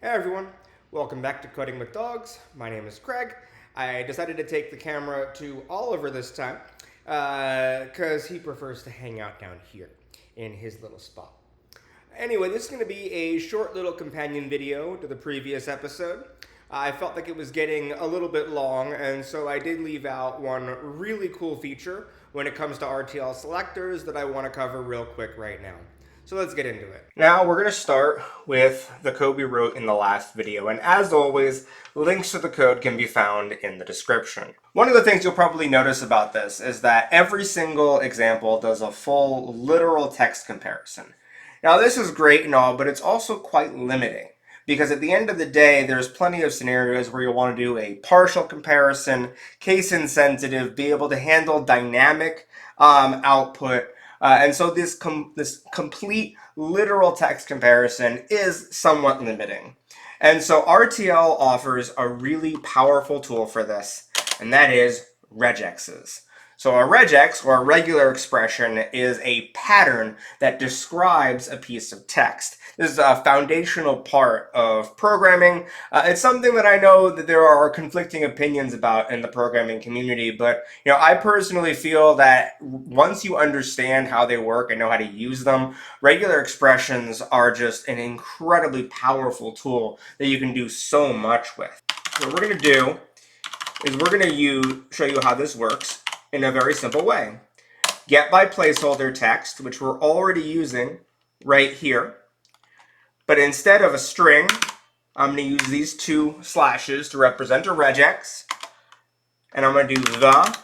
Hey everyone, welcome back to Coding with Dogs. My name is Craig. I decided to take the camera to Oliver this time because he prefers to hang out down here in his little spot. Anyway, this is going to be a short little companion video to the previous episode. I felt like it was getting a little bit long, and so I did leave out one really cool feature when it comes to RTL selectors that I want to cover real quick right now. So let's get into it. Now we're going to start with the code we wrote in the last video, and as always, links to the code can be found in the description. One of the things you'll probably notice about this is that every single example does a full literal text comparison. Now this is great and all, but it's also quite limiting, because at the end of the day, there's plenty of scenarios where you'll want to do a partial comparison, case insensitive, be able to handle dynamic output. And so this complete literal text comparison is somewhat limiting. And so RTL offers a really powerful tool for this, and that is regexes. So a regex, or a regular expression, is a pattern that describes a piece of text. This is a foundational part of programming. It's something that I know that there are conflicting opinions about in the programming community, but I personally feel that once you understand how they work and know how to use them, regular expressions are just an incredibly powerful tool that you can do so much with. So what we're going to do is we're going to show you how this works in a very simple way. Get by placeholder text, which we're already using right here. But instead of a string, I'm going to use these two slashes to represent a regex. And I'm going to do the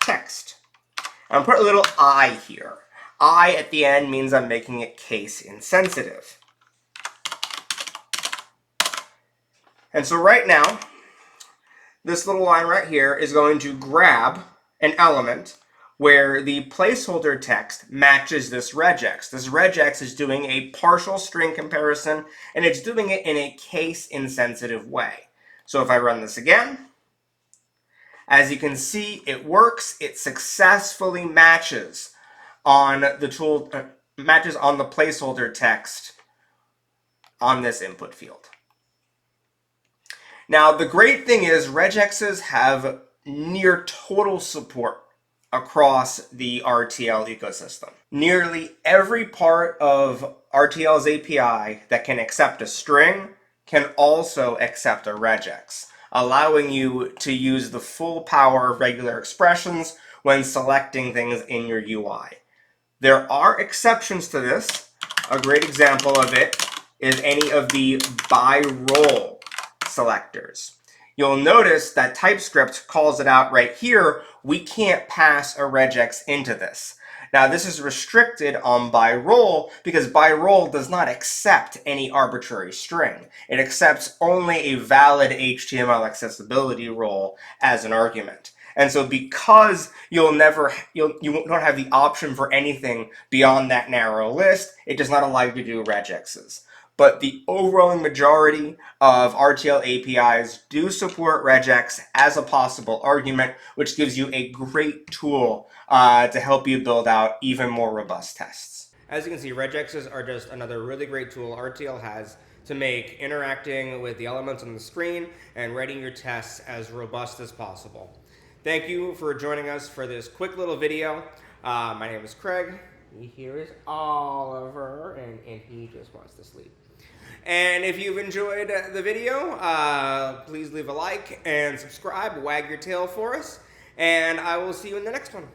text. I'm going to put a little I here. I at the end means I'm making it case insensitive. And so right now, this little line right here is going to grab an element where the placeholder text matches this regex. This regex is doing a partial string comparison, and it's doing it in a case-insensitive way. So if I run this again, as you can see, it works. It successfully matches on the placeholder text on this input field. Now, the great thing is regexes have near total support across the RTL ecosystem. Nearly every part of RTL's API that can accept a string can also accept a regex, allowing you to use the full power of regular expressions when selecting things in your UI. There are exceptions to this. A great example of it is any of the by role selectors. You'll notice that TypeScript calls it out right here. We can't pass a regex into this. Now this is restricted on by role because by role does not accept any arbitrary string. It accepts only a valid HTML accessibility role as an argument. And so because you don't have the option for anything beyond that narrow list, it does not allow you to do regexes. But the overwhelming majority of RTL APIs do support regex as a possible argument, which gives you a great tool to help you build out even more robust tests. As you can see, regexes are just another really great tool RTL has to make interacting with the elements on the screen and writing your tests as robust as possible. Thank you for joining us for this quick little video. My name is Craig. Here is Oliver, and he just wants to sleep. And if you've enjoyed the video, please leave a like and subscribe, wag your tail for us, and I will see you in the next one.